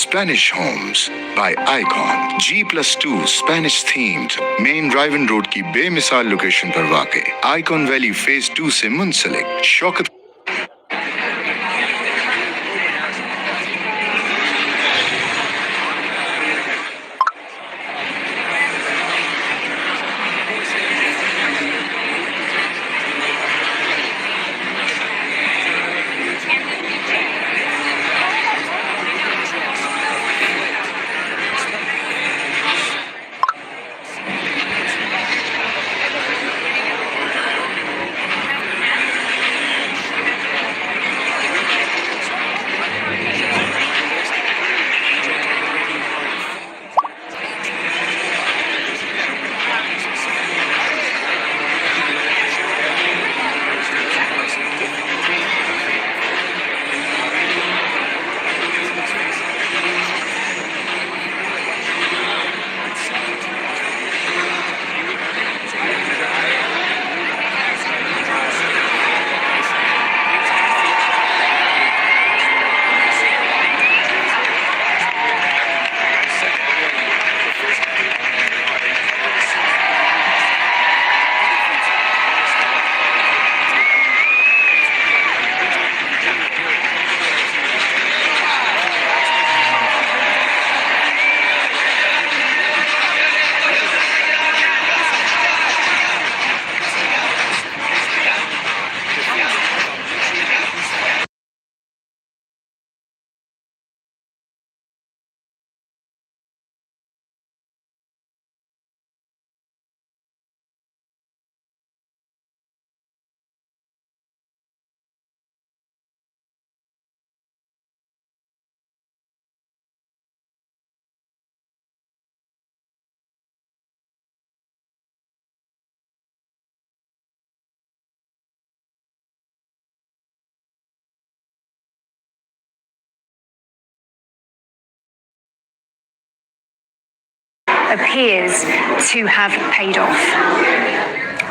Spanish homes by Icon. G+2 Spanish themed main drive-in road की बेमिसाल location पर वाक़ Icon Valley Phase 2 से मुंसलिक Shaukat appears to have paid off.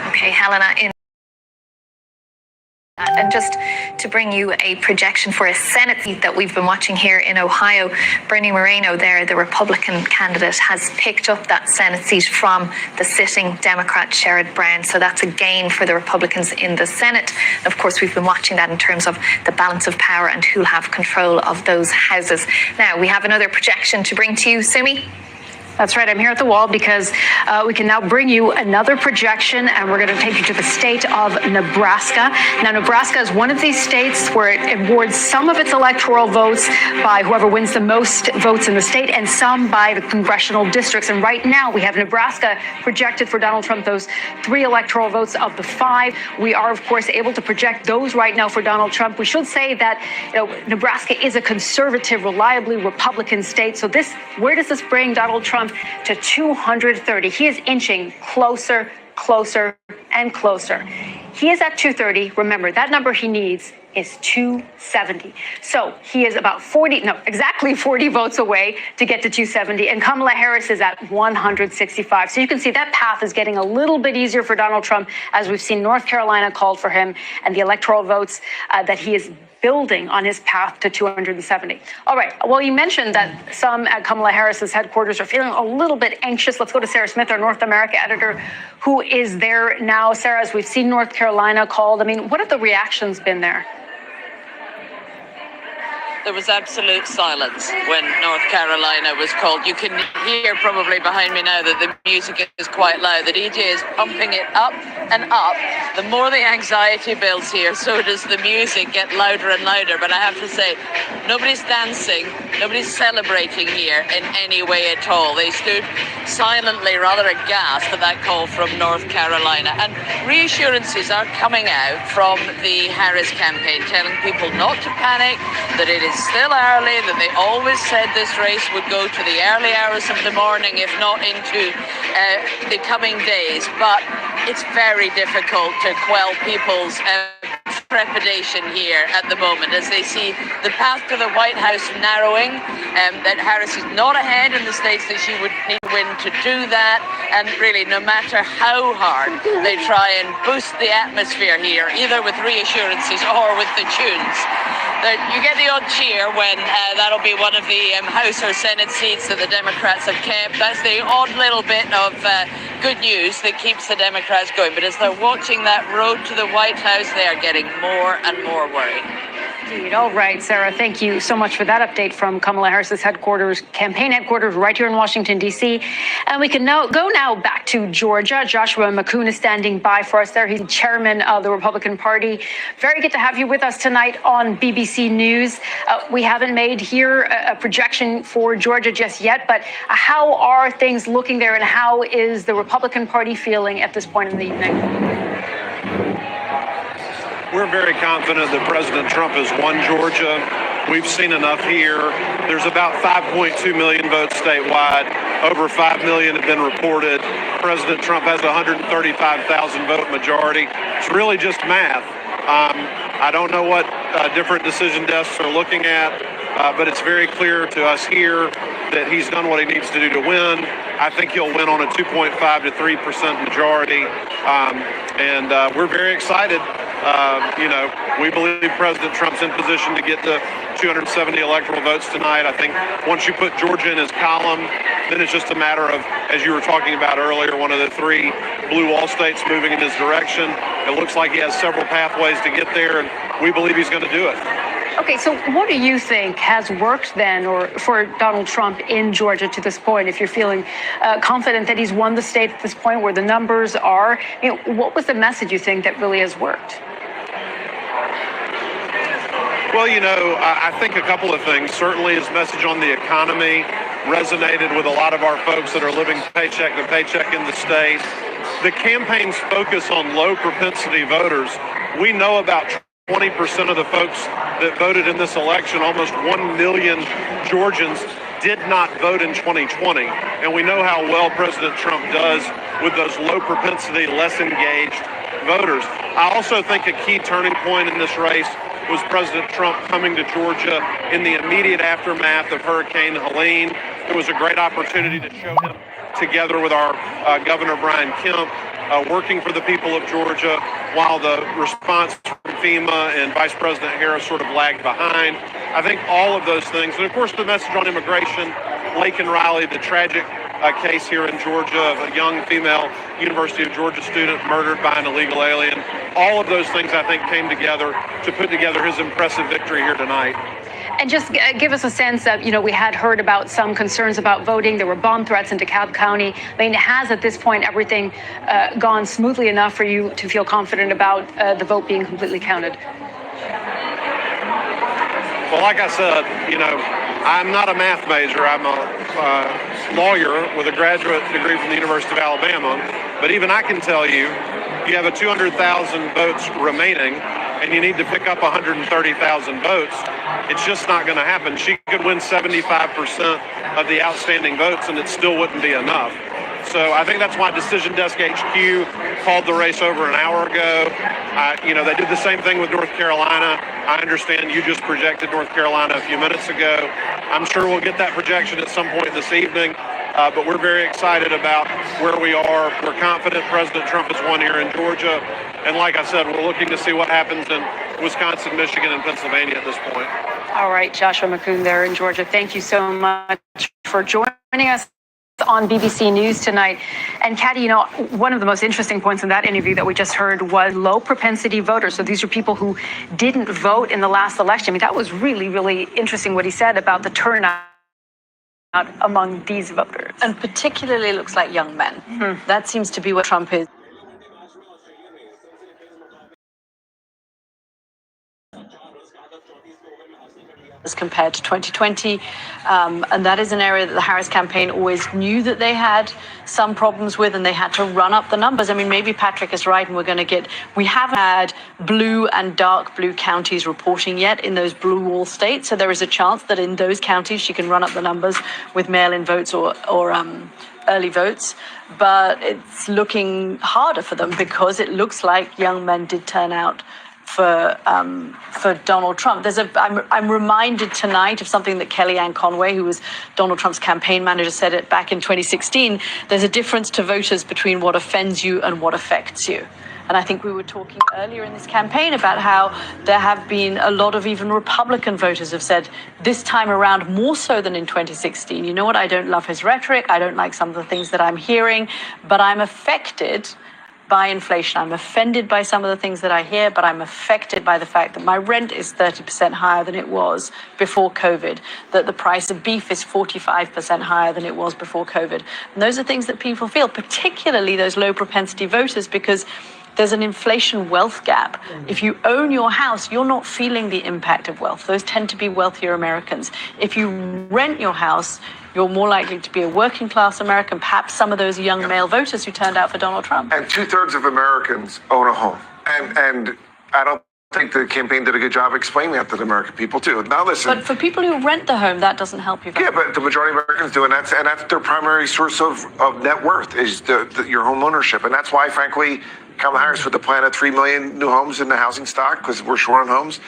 Okay, Helena, and just to bring you a projection for a Senate seat that we've been watching here in Ohio, Bernie Moreno there, the Republican candidate, has picked up that Senate seat from the sitting Democrat Sherrod Brown. So that's a gain for the Republicans in the Senate. And of course, we've been watching that in terms of the balance of power and who'll have control of those houses. Now, we have another projection to bring to you, Sumi. That's right. I'm here at the wall because we can now bring you another projection, and we're going to take you to the state of Nebraska. Now, Nebraska is one of these states where it awards some of its electoral votes by whoever wins the most votes in the state and some by the congressional districts. And right now we have Nebraska projected for Donald Trump, those 3 electoral votes of the 5. We are, of course, able to project those right now for Donald Trump. We should say that Nebraska is a conservative, reliably Republican state. So where does this bring Donald Trump to 230? He is inching closer, and closer. He is at 230. Remember, that number he needs is 270. So he is about exactly 40 votes away to get to 270. And Kamala Harris is at 165. So you can see that path is getting a little bit easier for Donald Trump, as we've seen North Carolina called for him, and the electoral votes that he is building on his path to 270. All right. Well, you mentioned that some at Kamala Harris's headquarters are feeling a little bit anxious. Let's go to Sarah Smith, our North America editor, who is there now. Sarah, as we've seen North Carolina called, what have the reactions been there? There was absolute silence when North Carolina was called. You can hear probably behind me now that the music is quite loud. The DJ is pumping it up and up. The more the anxiety builds here, so does the music get louder and louder. But I have to say, nobody's dancing, nobody's celebrating here in any way at all. They stood silently, rather aghast at that call from North Carolina. And reassurances are coming out from the Harris campaign, telling people not to panic, that it is still early, that they always said this race would go to the early hours of the morning, if not into the coming days. But it's very difficult to quell people's trepidation here at the moment as they see the path to the White House narrowing, that Harris is not ahead in the states that she would need to win to do that. And really, no matter how hard they try and boost the atmosphere here, either with reassurances or with the tunes, You get the odd cheer when that'll be one of the House or Senate seats that the Democrats have kept. That's the odd little bit of good news that keeps the Democrats going. But as they're watching that road to the White House, they are getting more and more worried. Indeed. All right, Sarah, thank you so much for that update from Kamala Harris's campaign headquarters right here in Washington, D.C. And we can now go back to Georgia. Joshua McCoon is standing by for us there. He's chairman of the Republican Party. Very good to have you with us tonight on BBC News. We haven't made here a projection for Georgia just yet, but how are things looking there, and how is the Republican Party feeling at this point in the evening? We're very confident that President Trump has won Georgia. We've seen enough here. There's about 5.2 million votes statewide. Over 5 million have been reported. President Trump has a 135,000 vote majority. It's really just math. I don't know what different decision desks are looking at, but it's very clear to us here that he's done what he needs to do to win. I think he'll win on a 2.5 to 3% majority, and we're very excited. We believe President Trump's in position to get the 270 electoral votes tonight. I think once you put Georgia in his column, then it's just a matter of, as you were talking about earlier, one of the three blue wall states moving in his direction. It looks like he has several pathways to get there, and we believe he's going to do it. Okay, so what do you think has worked then, or for Donald Trump in Georgia to this point? If you're feeling confident that he's won the state at this point where the numbers are, what was the message you think that really has worked? Well, I think a couple of things. Certainly his message on the economy resonated with a lot of our folks that are living paycheck to paycheck in the state. The campaign's focus on low propensity voters, we know about 20% of the folks that voted in this election, almost 1 million Georgians, did not vote in 2020. And we know how well President Trump does with those low propensity, less engaged voters. I also think a key turning point in this race was President Trump coming to Georgia in the immediate aftermath of Hurricane Helene. It was a great opportunity to show him together with our Governor Brian Kemp, working for the people of Georgia, while the response from FEMA and Vice President Harris sort of lagged behind. I think all of those things, and of course the message on immigration, Laken Riley, the tragic case here in Georgia of a young female University of Georgia student murdered by an illegal alien. All of those things, I think, came together to put together his impressive victory here tonight. And just give us a sense of, we had heard about some concerns about voting. There were bomb threats in DeKalb County. I mean, has at this point everything gone smoothly enough for you to feel confident about the vote being completely counted? Well, like I said, I'm not a math major. I'm a lawyer with a graduate degree from the University of Alabama. But even I can tell you, you have a 200,000 votes remaining, and you need to pick up 130,000 votes. It's just not going to happen. She could win 75% of the outstanding votes, and it still wouldn't be enough. So I think that's why Decision Desk HQ called the race over an hour ago. They did the same thing with North Carolina. I understand you just projected North Carolina a few minutes ago. I'm sure we'll get that projection at some point this evening. But we're very excited about where we are. We're confident President Trump has won here in Georgia. And like I said, we're looking to see what happens in Wisconsin, Michigan, and Pennsylvania at this point. All right, Joshua McCoon there in Georgia. Thank you so much for joining us on BBC News tonight. And Katty, one of the most interesting points in that interview that we just heard was low propensity voters. So these are people who didn't vote in the last election. I mean, that was really, really interesting what he said about the turnout among these voters. And particularly looks like young men. That seems to be what Trump is. As compared to 2020. And that is an area that the Harris campaign always knew that they had some problems with, and they had to run up the numbers. I mean, maybe Patrick is right, and we haven't had blue and dark blue counties reporting yet in those blue wall states. So there is a chance that in those counties she can run up the numbers with mail-in votes or early votes. But it's looking harder for them because it looks like young men did turn out for Donald Trump. I'm reminded tonight of something that Kellyanne Conway, who was Donald Trump's campaign manager, said it back in 2016. There's a difference to voters between what offends you and what affects you. And I think we were talking earlier in this campaign about how there have been a lot of even Republican voters have said this time around, more so than in 2016, you know what, I don't love his rhetoric, I don't like some of the things that I'm hearing, but I'm affected by inflation. I'm offended by some of the things that I hear, but I'm affected by the fact that my rent is 30% higher than it was before COVID, that the price of beef is 45% higher than it was before COVID. And those are things that people feel, particularly those low propensity voters, because there's an inflation wealth gap. If you own your house, you're not feeling the impact of wealth. Those tend to be wealthier Americans. If you rent your house, you're more likely to be a working class American, perhaps some of those young male voters who turned out for Donald Trump. And 2/3 of Americans own a home. And I don't think the campaign did a good job explaining that to the American people too. Now listen. But for people who rent the home, that doesn't help you. Yeah, but the majority of Americans do, and that's their primary source of net worth is your home ownership. And that's why, frankly, Kamala Harris with the plan of 3 million new homes in the housing stock, because we're short on homes.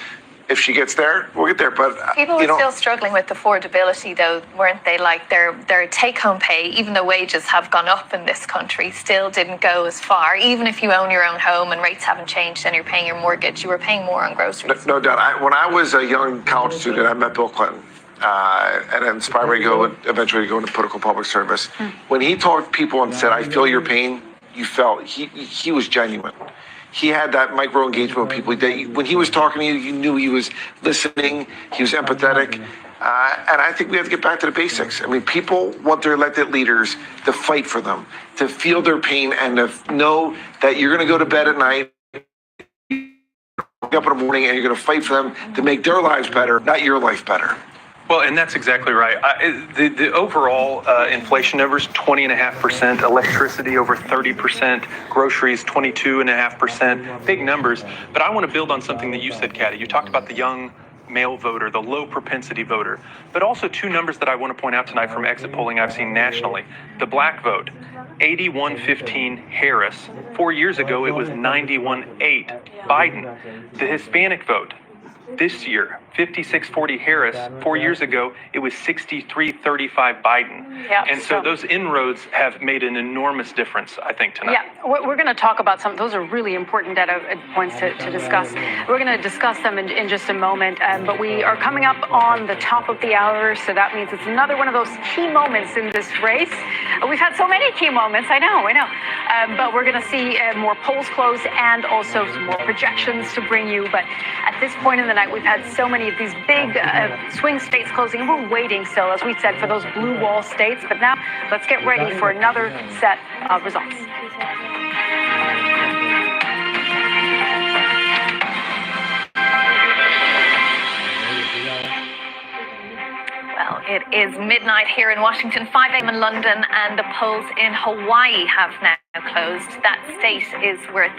If she gets there, we'll get there. But people were still struggling with affordability, though, weren't they? Like their take-home pay, even though wages have gone up in this country, still didn't go as far. Even if you own your own home and rates haven't changed and you're paying your mortgage, you were paying more on groceries. No doubt. When I was a young college student, I met Bill Clinton. And it inspired me to go eventually go into political public service. When he talked to people and said, "I feel your pain," you felt he was genuine. He had that micro engagement with people. When he was talking to you, you knew he was listening. He was empathetic. And I think we have to get back to the basics. I mean, people want their elected leaders to fight for them, to feel their pain, and to know that you're going to go to bed at night, wake up in the morning, and you're going to fight for them to make their lives better, not your life better. Well, and that's exactly right. The overall inflation numbers, 20.5%, electricity over 30%, groceries 22.5%, big numbers. But I want to build on something that you said, Kathy. You talked about the young male voter, the low propensity voter, but also two numbers that I want to point out tonight from exit polling I've seen nationally. The black vote, 81-15 Harris. 4 years ago, it was 91-8 Biden. The Hispanic vote, this year, 56-40 Harris. 4 years ago, it was 63-35 Biden. Yeah, and so those inroads have made an enormous difference, I think, tonight. Yeah, we're going to talk about some. Those are really important data points to discuss. We're going to discuss them in just a moment. But we are coming up on the top of the hour, so that means it's another one of those key moments in this race. We've had so many key moments, I know. But we're going to see more polls close and also some more projections to bring you. But at this point in the night, we've had so many of these big swing states closing, and we're waiting still, as we said, for those blue wall states. But now let's get ready for another set of results. Well, it is midnight here in Washington, 5 a.m. in London, and the polls in Hawaii have now closed. That state is worth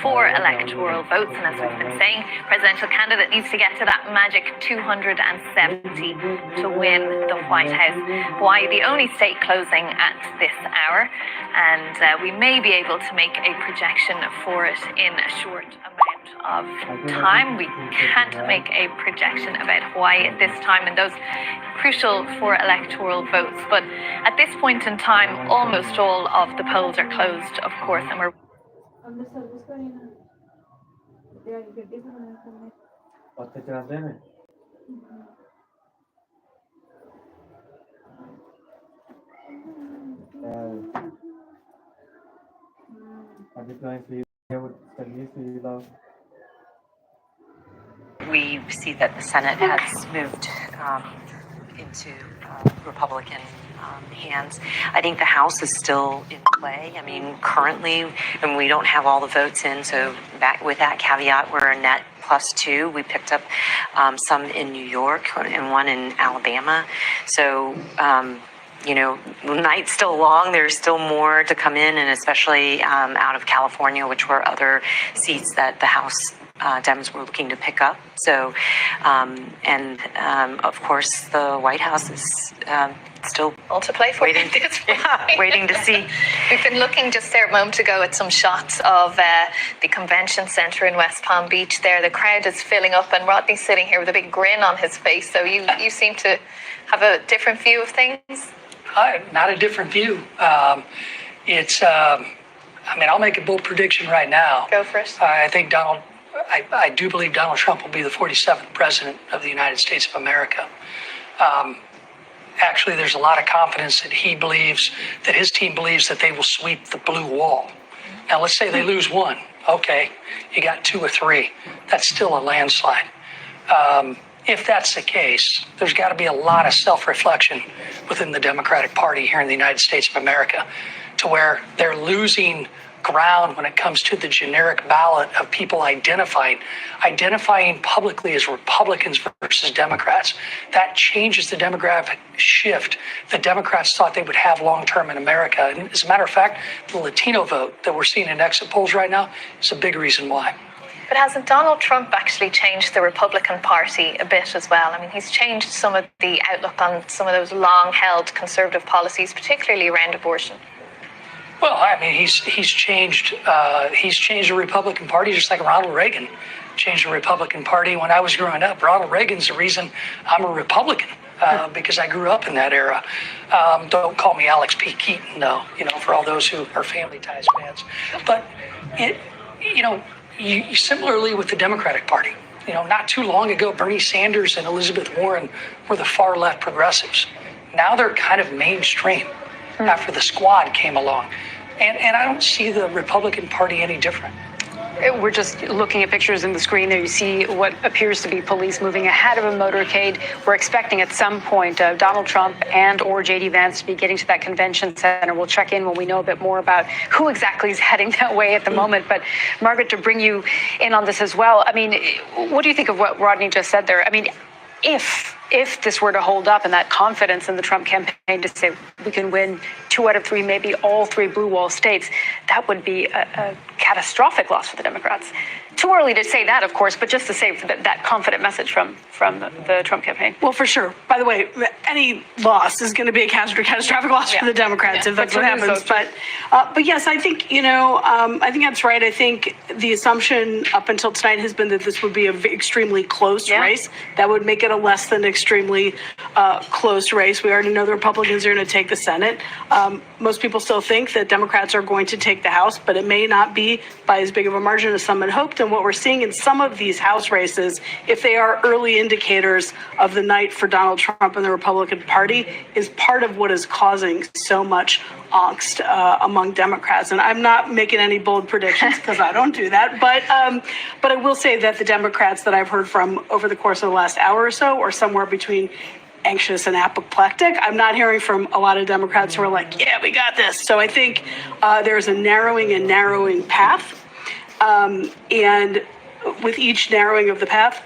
4 electoral votes, and as we've been saying, presidential candidate needs to get to that magic 270 to win the White House. Hawaii, the only state closing at this hour, and we may be able to make a projection for it in a short amount of time. We can't make a projection about Hawaii at this time and those crucial 4 electoral votes, but at this point in time, almost all of the polls are closed, of course, and we're we see that the Senate has moved into Republican hands. I think the House is still in play. I mean, currently, and we don't have all the votes in, so back with that caveat, we're a net +2. We picked up some in New York and one in Alabama. So, the night's still long. There's still more to come in, and especially out of California, which were other seats that the House Dems were looking to pick up. So, of course, the White House is still all to play for. Waiting to see. We've been looking just there a moment ago at some shots of the convention center in West Palm Beach there. The crowd is filling up, and Rodney's sitting here with a big grin on his face. So you seem to have a different view of things? Not a different view. It's I mean, I'll make a bold prediction right now. Go for it. I do believe Donald Trump will be the 47th president of the United States of America. Actually, there's a lot of confidence that his team believes that they will sweep the blue wall. Now, let's say they lose one. Okay, you got 2 or 3. That's still a landslide. If that's the case, there's got to be a lot of self-reflection within the Democratic Party here in the United States of America, to where they're losing ground when it comes to the generic ballot of people identifying publicly as Republicans versus Democrats. That changes the demographic shift that Democrats thought they would have long-term in America. And as a matter of fact, the Latino vote that we're seeing in exit polls right now is a big reason why. But hasn't Donald Trump actually changed the Republican Party a bit as well? I mean, he's changed some of the outlook on some of those long-held conservative policies, particularly around abortion. Well, I mean, he's changed the Republican Party just like Ronald Reagan changed the Republican Party when I was growing up. Ronald Reagan's the reason I'm a Republican, because I grew up in that era. Don't call me Alex P. Keaton, though, for all those who are Family Ties fans. But, you similarly with the Democratic Party. Not too long ago, Bernie Sanders and Elizabeth Warren were the far left progressives. Now they're kind of mainstream after the squad came along. And I don't see the Republican Party any different. We're just looking at pictures in the screen there. You see what appears to be police moving ahead of a motorcade. We're expecting at some point Donald Trump and or J.D. Vance to be getting to that convention center. We'll check in when we know a bit more about who exactly is heading that way at the moment. But Margaret, to bring you in on this as well, I mean, what do you think of what Rodney just said there? I mean, if this were to hold up and that confidence in the Trump campaign to say we can win 2 out of 3, maybe all 3 blue wall states, that would be a catastrophic loss for the Democrats. Too early to say that, of course, but just to say that confident message from the Trump campaign. Well, for sure. By the way, any loss is going to be a catastrophic loss for the Democrats if that's what happens. But yes, I think I think that's right. I think the assumption up until tonight has been that this would be an extremely close race. That would make it a less than extremely close race. We already know the Republicans are going to take the Senate. Most people still think that Democrats are going to take the House, but it may not be by as big of a margin as some had hoped. And what we're seeing in some of these House races, if they are early indicators of the night for Donald Trump and the Republican Party, is part of what is causing so much angst among Democrats. And I'm not making any bold predictions because I don't do that. But I will say that the Democrats that I've heard from over the course of the last hour or so are somewhere between anxious and apoplectic. I'm not hearing from a lot of Democrats who are like, yeah, we got this. So I think there's a narrowing path. And with each narrowing of the path,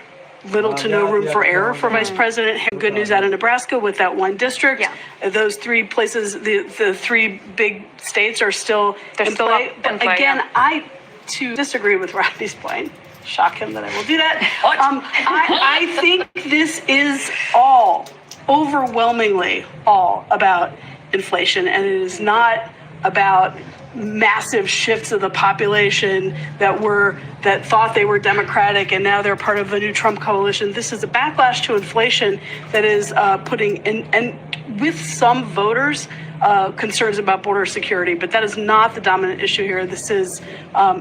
little to no room for error for Vice President. Good news out of Nebraska with that one district. Those 3 places, the 3 big states are still in play. But again, I too disagree with Rodney's point. Shock him that I will do that. I think this is overwhelmingly all about inflation, and it is not about massive shifts of the population that thought they were Democratic and now they're part of the new Trump coalition. This is a backlash to inflation that is putting and with some voters concerns about border security, but that is not the dominant issue here. This is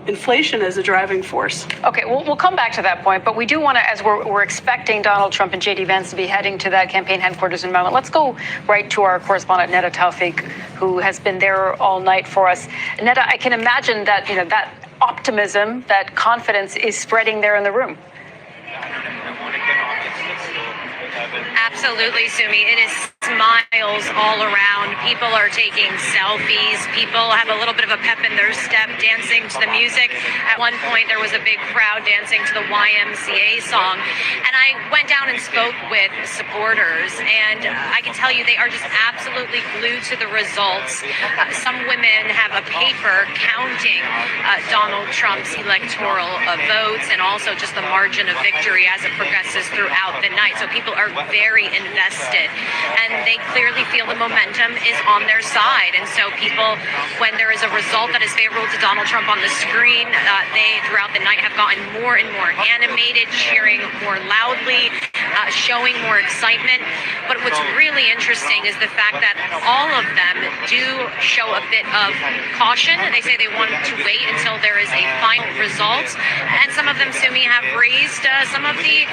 inflation as a driving force. Okay, we'll come back to that point, but we do want to, as we're expecting Donald Trump and J.D. Vance to be heading to that campaign headquarters in a moment, let's go right to our correspondent, Neda Tawfiq, who has been there all night for us. Neda, I can imagine that, that optimism, that confidence is spreading there in the room. Absolutely, Sumi. It is smiles all around. People are taking selfies. People have a little bit of a pep in their step, dancing to the music. At one point, there was a big crowd dancing to the YMCA song. And I went down and spoke with supporters, and I can tell you they are just absolutely glued to the results. Some women have a paper counting Donald Trump's electoral votes and also just the margin of victory as it progresses throughout the night. So people are very invested, and they clearly feel the momentum is on their side. And so people, when there is a result that is favorable to Donald Trump on the screen, they throughout the night have gotten more and more animated, cheering more loudly. showing more excitement. But what's really interesting is the fact that all of them do show a bit of caution. They say they want to wait until there is a final result. And some of them, Sumi, have raised some of the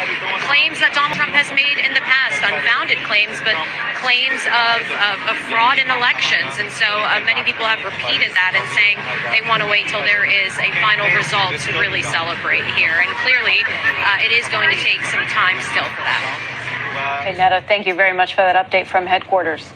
claims that Donald Trump has made in the past, unfounded claims, but claims of fraud in elections. And so many people have repeated that and saying they want to wait till there is a final result to really celebrate here. And clearly, it is going to take some time still for that. Okay, Netta, thank you very much for that update from headquarters.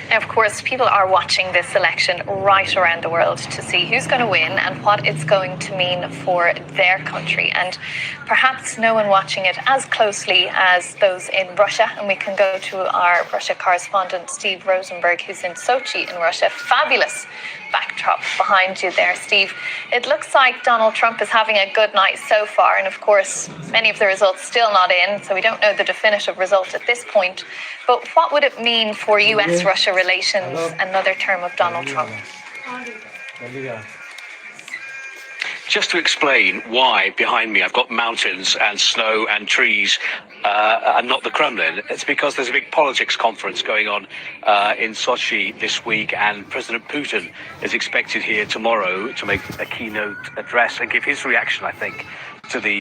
Now, of course, people are watching this election right around the world to see who's going to win and what it's going to mean for their country. And perhaps no one watching it as closely as those in Russia. And we can go to our Russia correspondent, Steve Rosenberg, who's in Sochi in Russia. Fabulous backdrop behind you there, Steve. It looks like Donald Trump is having a good night so far. And of course, many of the results still not in, so we don't know the definitive result at this point. But what would it mean for US-Russia relations, another term of Donald Trump? Just to explain why behind me I've got mountains and snow and trees and not the Kremlin, it's because there's a big politics conference going on in Sochi this week, and President Putin is expected here tomorrow to make a keynote address and give his reaction, I think, to the